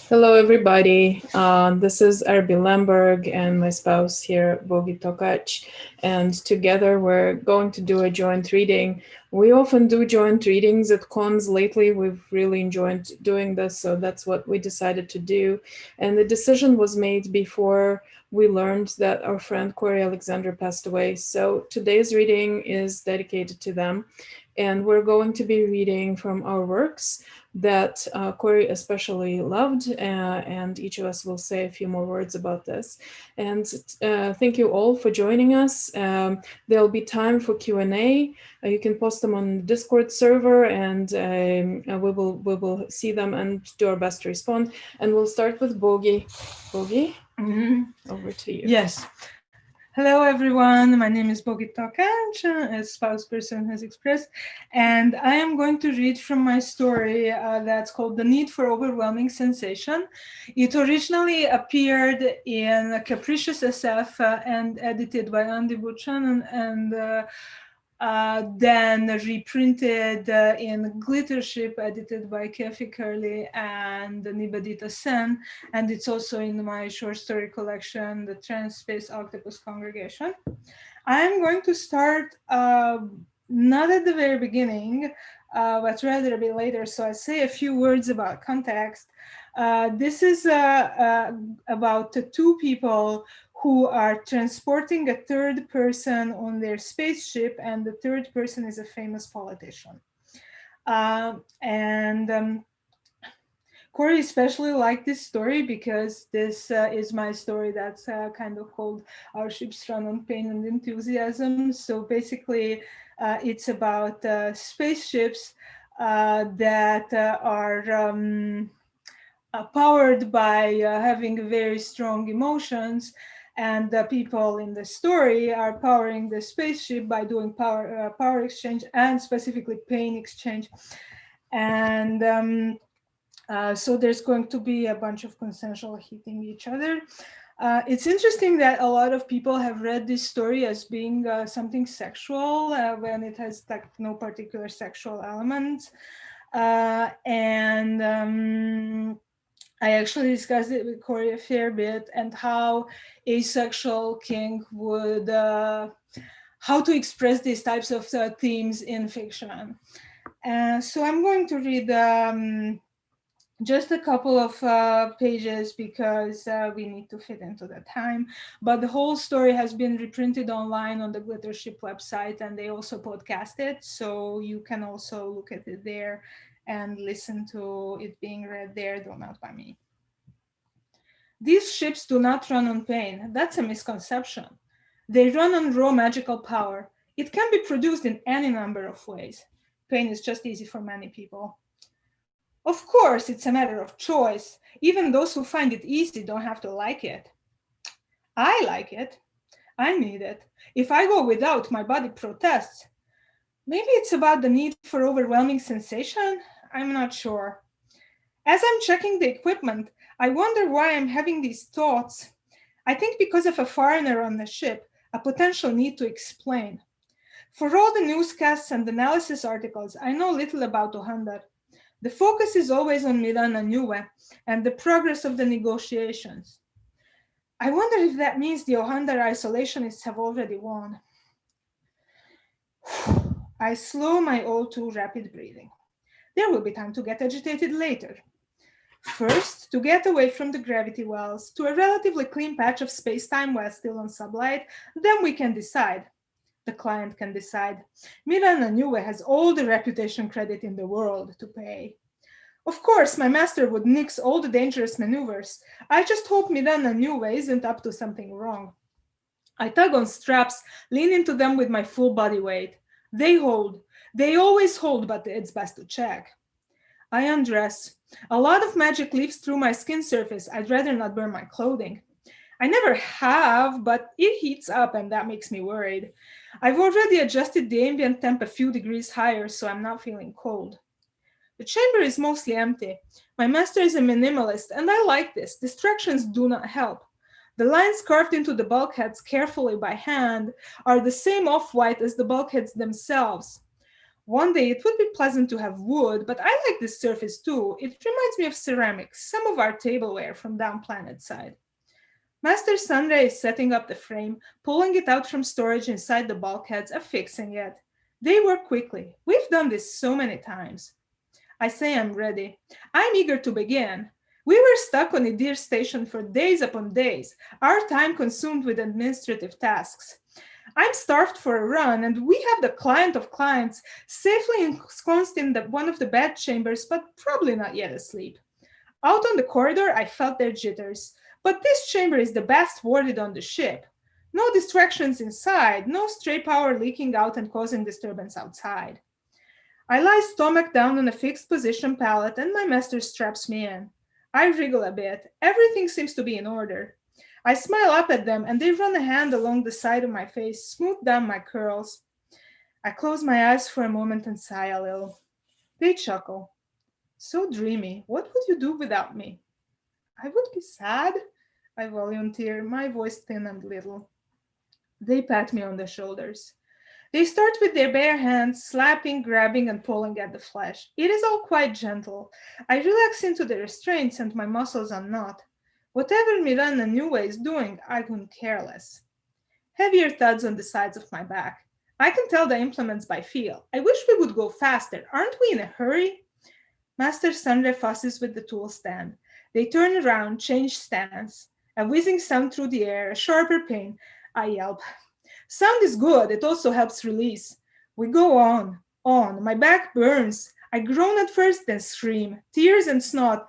Hello, everybody. This is Arbi Lemberg and my spouse here, Bogi Takács, and together we're going to do a joint reading. We often do joint readings at cons. Lately, we've really enjoyed doing this, so that's what we decided to do. And the decision was made before we learned that our friend Corey Alexander passed away. So today's reading is dedicated to them. And we're going to be reading from our works that Corey especially loved, and each of us will say a few more words about this. And thank you all for joining us. There'll be time for Q&A. You can post them on the Discord server, and we will see them and do our best to respond. And we'll start with Bogi. Bogi, over to you. Yes. Hello, everyone. My name is Bogi Takács, as spouse person has expressed, and I am going to read from my story that's called The Need for Overwhelming Sensation. It originally appeared in Capricious SF and edited by Andy Buchanan, and then reprinted in Glitter Ship, edited by Kefi Curley and Nibadita Sen, and it's also in my short story collection, The Trans-Space Octopus Congregation. I am going to start not at the very beginning, but rather a bit later, so I'll say a few words about context. This is about two people who are transporting a third person on their spaceship, and the third person is a famous politician. Corey especially liked this story because this is my story that's kind of called Our Ships Run on Pain and Enthusiasm. So basically, it's about spaceships that are powered by having very strong emotions, and the people in the story are powering the spaceship by doing power exchange, and specifically pain exchange. And so there's going to be a bunch of consensual hitting each other. It's interesting that a lot of people have read this story as being something sexual when it has like no particular sexual elements. I actually discussed it with Corey a fair bit, and how asexual kink would, how to express these types of themes in fiction. So I'm going to read just a couple of pages because we need to fit into the time. But the whole story has been reprinted online on the Glitter Ship website, and they also podcast it, so you can also look at it there and listen to it being read there, though not by me. These ships do not run on pain. That's a misconception. They run on raw magical power. It can be produced in any number of ways. Pain is just easy for many people. Of course, it's a matter of choice. Even those who find it easy don't have to like it. I like it. I need it. If I go without, my body protests. Maybe it's about the need for overwhelming sensation? I'm not sure. As I'm checking the equipment, I wonder why I'm having these thoughts. I think because of a foreigner on the ship, a potential need to explain. For all the newscasts and analysis articles, I know little about Ohandar. The focus is always on Miran and Niue and the progress of the negotiations. I wonder if that means the Ohandar isolationists have already won. I slow my all too rapid breathing. There will be time to get agitated later. First, to get away from the gravity wells to a relatively clean patch of space-time while still on sublight, then we can decide. The client can decide. Miran and Niue has all the reputation credit in the world to pay. Of course, my master would nix all the dangerous maneuvers. I just hope Miran and Niue isn't up to something wrong. I tug on straps, lean into them with my full body weight. They hold. They always hold, but it's best to check. I undress. A lot of magic leaves through my skin surface. I'd rather not burn my clothing. I never have, but it heats up and that makes me worried. I've already adjusted the ambient temp a few degrees higher, so I'm not feeling cold. The chamber is mostly empty. My master is a minimalist, and I like this. Distractions do not help. The lines carved into the bulkheads carefully by hand are the same off-white as the bulkheads themselves. One day it would be pleasant to have wood, but I like this surface too. It reminds me of ceramics, some of our tableware from down planet side. Master Sunray is setting up the frame, pulling it out from storage inside the bulkheads, affixing it. They work quickly. We've done this so many times. I say I'm ready. I'm eager to begin. We were stuck on a deer station for days upon days, our time consumed with administrative tasks. I'm starved for a run, and we have the client of clients safely ensconced in one of the bed chambers, but probably not yet asleep. Out on the corridor, I felt their jitters, but this chamber is the best warded on the ship. No distractions inside, no stray power leaking out and causing disturbance outside. I lie stomach down on a fixed position pallet and my master straps me in. I wriggle a bit. Everything seems to be in order. I smile up at them and they run a hand along the side of my face, smooth down my curls. I close my eyes for a moment and sigh a little. They chuckle. So dreamy. What would you do without me? I would be sad, I volunteer, my voice thin and little. They pat me on the shoulders. They start with their bare hands, slapping, grabbing, and pulling at the flesh. It is all quite gentle. I relax into the restraints and my muscles unknot. Whatever Miranda Nua is doing, I couldn't care less. Heavier thuds on the sides of my back. I can tell the implements by feel. I wish we would go faster. Aren't we in a hurry? Master Sunray fusses with the tool stand. They turn around, change stance. A whizzing sound through the air, a sharper pain. I yelp. Sound is good, it also helps release. We go on. My back burns. I groan at first, then scream. Tears and snot.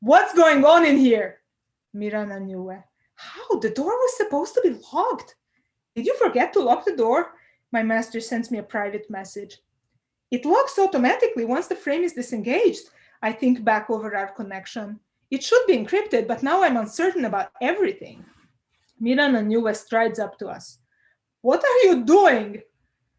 What's going on in here? Miranda Nue. How? The door was supposed to be locked. Did you forget to lock the door? My master sends me a private message. It locks automatically once the frame is disengaged. I think back over our connection. It should be encrypted, but now I'm uncertain about everything. Miranda Nue strides up to us. What are you doing?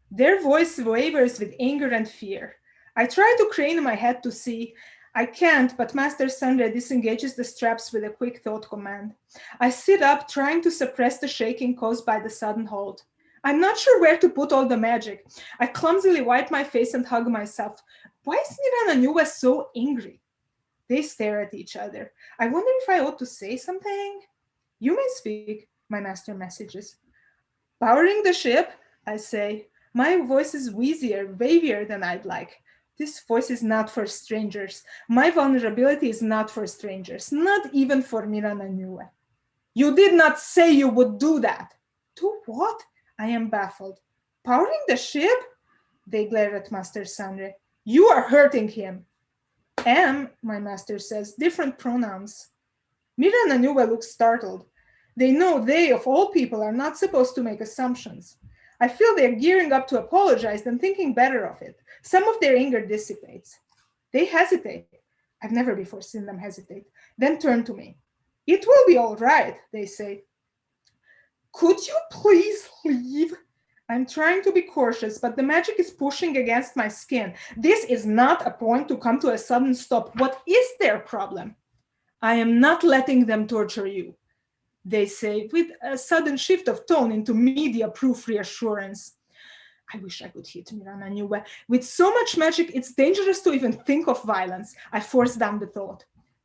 Their voice wavers with anger and fear. I try to crane my head to see. I can't, but Master Sunday disengages the straps with a quick thought command. I sit up, trying to suppress the shaking caused by the sudden halt. I'm not sure where to put all the magic. I clumsily wipe my face and hug myself. Why is Miranda Nue so angry? They stare at each other. I wonder if I ought to say something. You may speak, my master messages. Powering the ship, I say. My voice is wheezier, wavier than I'd like. This voice is not for strangers. My vulnerability is not for strangers, not even for Miranda Nue. You did not say you would do that. Do what? I am baffled. Powering the ship? They glare at Master Sandre. You are hurting him. Am, my master says, different pronouns. Miranda Nue looks startled. They know they, of all people, are not supposed to make assumptions. I feel they're gearing up to apologize and thinking better of it. Some of their anger dissipates. They hesitate. I've never before seen them hesitate. Then turn to me. It will be all right, they say. Could you please leave? I'm trying to be cautious, but the magic is pushing against my skin. This is not a point to come to a sudden stop. What is their problem? I am not letting them torture you, they say, with a sudden shift of tone into media-proof reassurance. I wish I could hit Miranda Nue. With so much magic, it's dangerous to even think of violence. I force down the thought.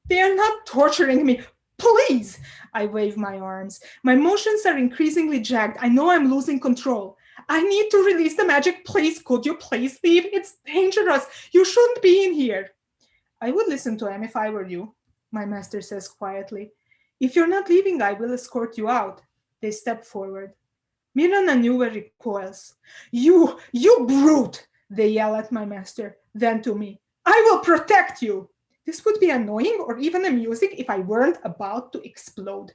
They are not torturing me. Please! I wave my arms. My motions are increasingly jagged. I know I'm losing control. I need to release the magic. Please, could you please leave? It's dangerous. You shouldn't be in here. I would listen to him if I were you, my master says quietly. If you're not leaving, I will escort you out. They step forward. Miranda Nue recoils. You brute! They yell at my master, then to me. I will protect you! This would be annoying or even amusing if I weren't about to explode.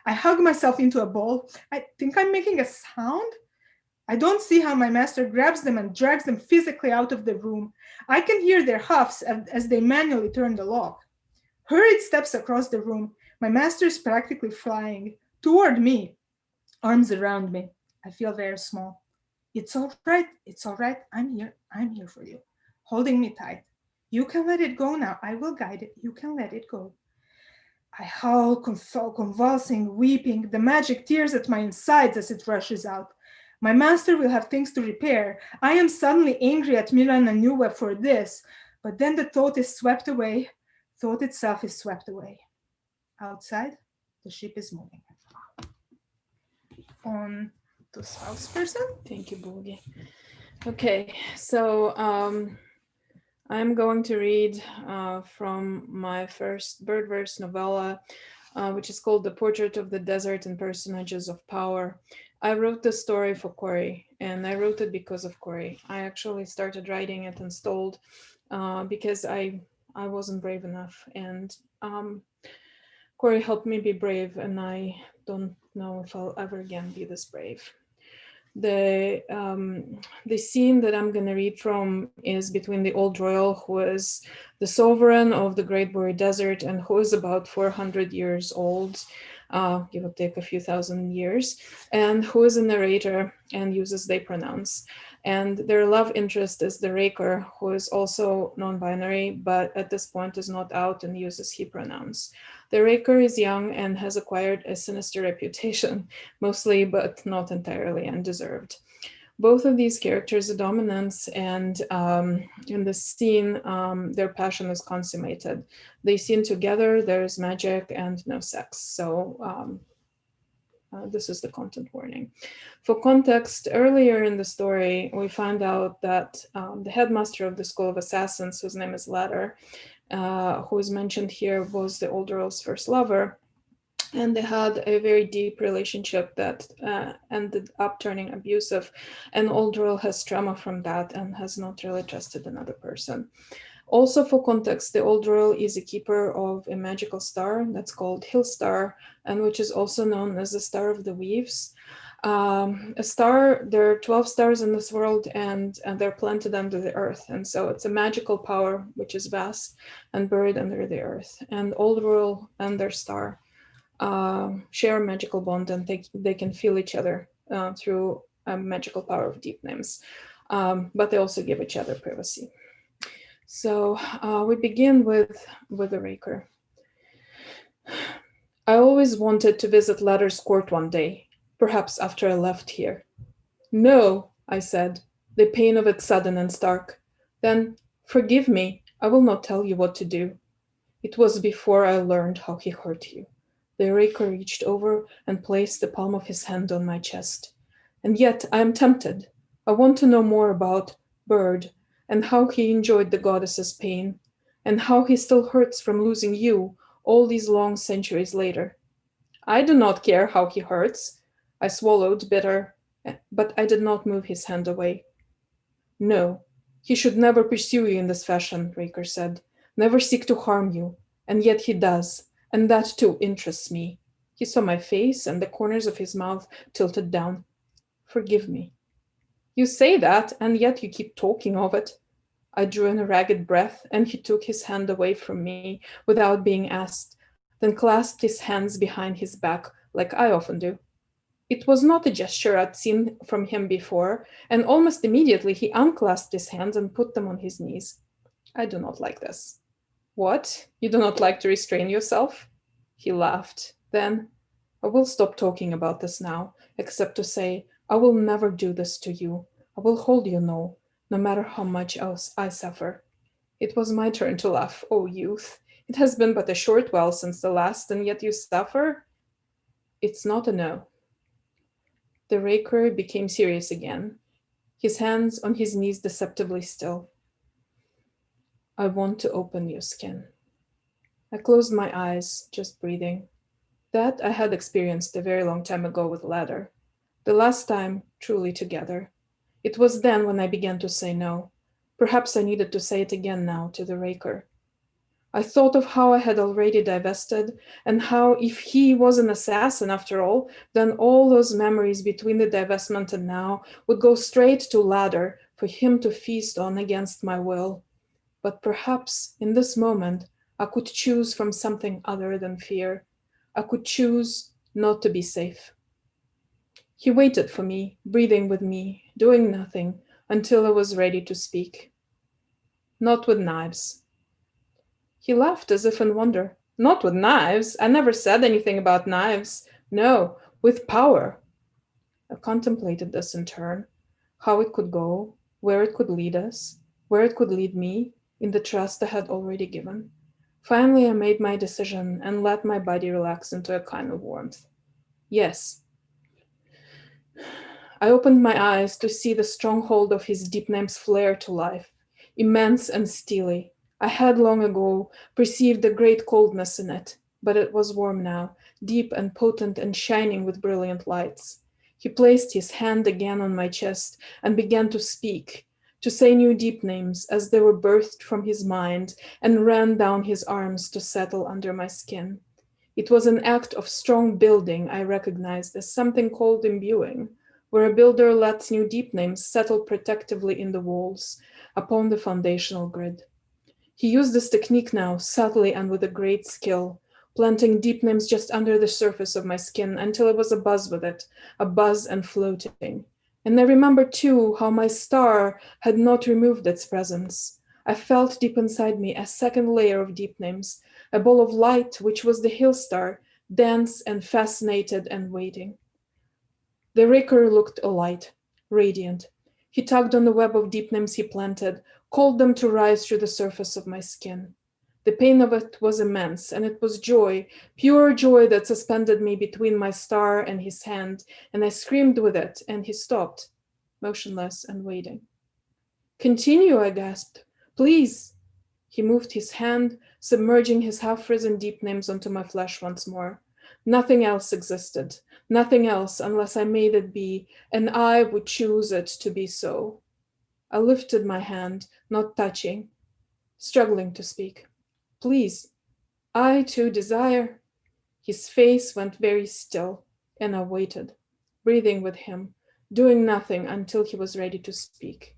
I hug myself into a ball. I think I'm making a sound. I don't see how my master grabs them and drags them physically out of the room. I can hear their huffs as they manually turn the lock. Hurried steps across the room. My master is practically flying toward me, arms around me. I feel very small. It's all right. I'm here for you, holding me tight. You can let it go now. I will guide it. You can let it go. I howl, convulsing, weeping, the magic tears at my insides as it rushes out. My master will have things to repair. I am suddenly angry at Miran and Nuwe for this, but then the thought is swept away. Thought itself is swept away. Outside, the ship is moving. On to spouse person. Thank you, Bogi. Okay, so I'm going to read from my first bird verse novella, which is called The Portrait of the Desert and Personages of Power. I wrote this story for Corey, and I wrote it because of Corey. I actually started writing it and stalled because I wasn't brave enough, and Corey helped me be brave, and I don't know if I'll ever again be this brave. The scene that I'm going to read from is between the old royal, who is the sovereign of the Great Boreal Desert and who is about 400 years old, give or take a few thousand years, and who is a narrator and uses they pronouns. And their love interest is the raker, who is also non-binary, but at this point is not out and uses he pronouns. The raker is young and has acquired a sinister reputation, mostly but not entirely undeserved. Both of these characters are dominants, and in the scene, their passion is consummated. They sing together, there's magic and no sex. So this is the content warning. For context, earlier in the story, we find out that the headmaster of the School of Assassins, whose name is Ladder, who is mentioned here, was the old earl's first lover, and they had a very deep relationship that ended up turning abusive, and old earl has trauma from that and has not really trusted another person. Also, for context, the old earl is a keeper of a magical star that's called Hill Star, and which is also known as the Star of the Weaves. A star, there are 12 stars in this world, and they're planted under the earth. And so it's a magical power, which is vast and buried under the earth. And Old Earl and their star share a magical bond, and they can feel each other through a magical power of deep names. But they also give each other privacy. So we begin with the raker. I always wanted to visit Ladder's court one day, perhaps after I left here. No, I said, the pain of it sudden and stark. Then, forgive me, I will not tell you what to do. It was before I learned how he hurt you. The raker reached over and placed the palm of his hand on my chest. And yet I am tempted. I want to know more about Bird and how he enjoyed the goddess's pain, and how he still hurts from losing you all these long centuries later. I do not care how he hurts. I swallowed bitter, but I did not move his hand away. No, he should never pursue you in this fashion, Raker said, never seek to harm you, and yet he does, and that too interests me. He saw my face and the corners of his mouth tilted down. Forgive me. You say that, and yet you keep talking of it. I drew in a ragged breath, and he took his hand away from me without being asked, then clasped his hands behind his back like I often do. It was not a gesture I'd seen from him before, and almost immediately he unclasped his hands and put them on his knees. I do not like this. What? You do not like to restrain yourself? He laughed. Then, I will stop talking about this now, except to say, I will never do this to you. I will hold you no matter how much else I suffer. It was my turn to laugh, O youth. It has been but a short while since the last, and yet you suffer? It's not a no. The raker became serious again, his hands on his knees deceptively still. I want to open your skin. I closed my eyes, just breathing. That I had experienced a very long time ago with Ladder. The last time, truly together. It was then when I began to say no. Perhaps I needed to say it again now to the raker. I thought of how I had already divested, and how if he was an assassin after all, then all those memories between the divestment and now would go straight to Ladder for him to feast on against my will. But perhaps in this moment I could choose from something other than fear. I could choose not to be safe. He waited for me, breathing with me, doing nothing, until I was ready to speak. Not with knives. He laughed as if in wonder. Not with knives. I never said anything about knives. No, with power. I contemplated this in turn, how it could go, where it could lead us, where it could lead me, in the trust I had already given. Finally, I made my decision and let my body relax into a kind of warmth. Yes, I opened my eyes to see the stronghold of his deep names flare to life, immense and steely. I had long ago perceived a great coldness in it, but it was warm now, deep and potent and shining with brilliant lights. He placed his hand again on my chest and began to speak, to say new deep names as they were birthed from his mind and ran down his arms to settle under my skin. It was an act of strong building I recognized as something called imbuing, where a builder lets new deep names settle protectively in the walls upon the foundational grid. He used this technique now, subtly and with a great skill, planting deep names just under the surface of my skin until it was abuzz with it, a buzz and floating. And I remember too how my star had not removed its presence. I felt deep inside me a second layer of deep names, a ball of light which was the hill star, dense and fascinated and waiting. The raker looked alight, radiant. He tugged on the web of deep names he planted, called them to rise through the surface of my skin. The pain of it was immense, and it was joy, pure joy that suspended me between my star and his hand, and I screamed with it, and he stopped, motionless and waiting. Continue, I gasped. Please. He moved his hand, submerging his half-frozen deep names onto my flesh once more. Nothing else existed, nothing else unless I made it be, and I would choose it to be so. I lifted my hand, not touching, struggling to speak. Please, I too desire. His face went very still, and I waited, breathing with him, doing nothing until he was ready to speak.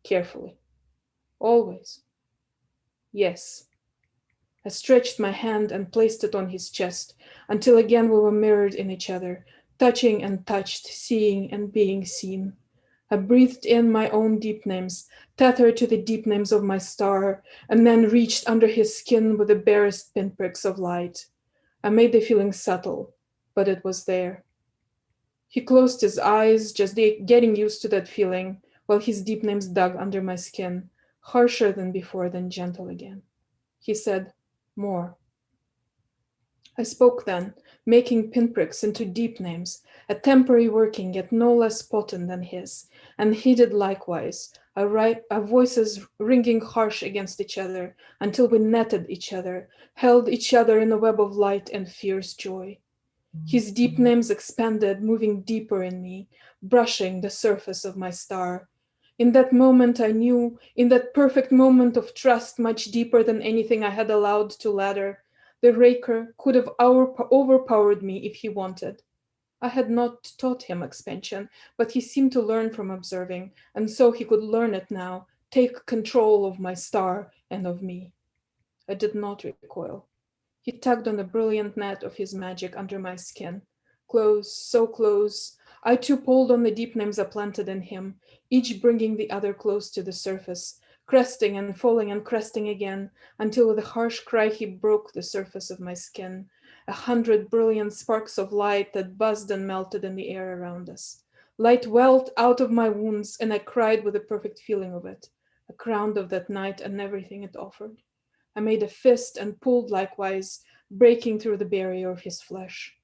Carefully. Always. Yes. I stretched my hand and placed it on his chest until again we were mirrored in each other, touching and touched, seeing and being seen. I breathed in my own deep names, tethered to the deep names of my star, and then reached under his skin with the barest pinpricks of light. I made the feeling subtle, but it was there. He closed his eyes, just getting used to that feeling, while his deep names dug under my skin, harsher than before, then gentle again. He said, more. I spoke then, making pinpricks into deep names, a temporary working yet no less potent than his, and he did likewise, our voices ringing harsh against each other until we netted each other, held each other in a web of light and fierce joy. His deep names expanded, moving deeper in me, brushing the surface of my star. In that moment I knew, in that perfect moment of trust much deeper than anything I had allowed to ladder, the raker could have overpowered me if he wanted. I had not taught him expansion, but he seemed to learn from observing, and so he could learn it now, take control of my star and of me. I did not recoil. He tugged on the brilliant net of his magic under my skin. Close, so close. I too pulled on the deep names I planted in him, each bringing the other close to the surface, cresting and falling and cresting again, until with a harsh cry he broke the surface of my skin, 100 brilliant sparks of light that buzzed and melted in the air around us. Light welled out of my wounds, and I cried with a perfect feeling of it, a crown of that night and everything it offered. I made a fist and pulled likewise, breaking through the barrier of his flesh.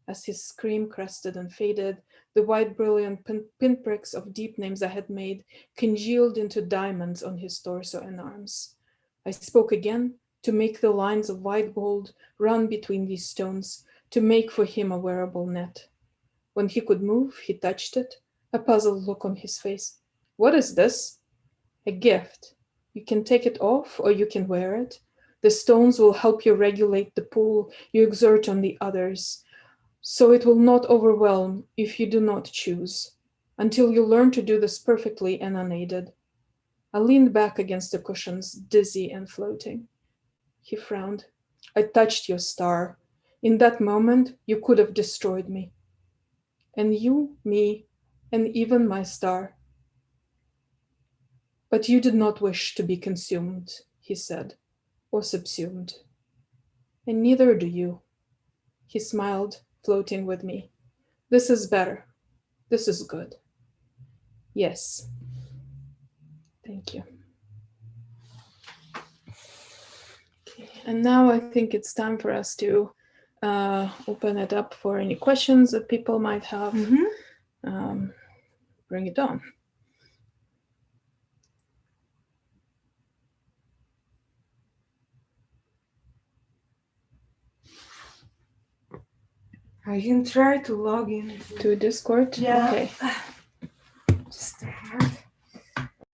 As his scream crested and faded, the white brilliant pinpricks of deep names I had made congealed into diamonds on his torso and arms. I spoke again to make the lines of white gold run between these stones, to make for him a wearable net. When he could move, he touched it, a puzzled look on his face. What is this? A gift. You can take it off or you can wear it. The stones will help you regulate the pull you exert on the others, so it will not overwhelm if you do not choose, until you learn to do this perfectly and unaided. I leaned back against the cushions, dizzy and floating. He frowned. I touched your star. In that moment, you could have destroyed me. And you, me, and even my star. But you did not wish to be consumed, he said, or subsumed. And neither do you. He smiled, floating with me. This is better. This is good. Yes. Thank you. Okay. And now I think it's time for us to open it up for any questions that people might have. Bring it on. I can try to log in to Discord. Yeah. Okay.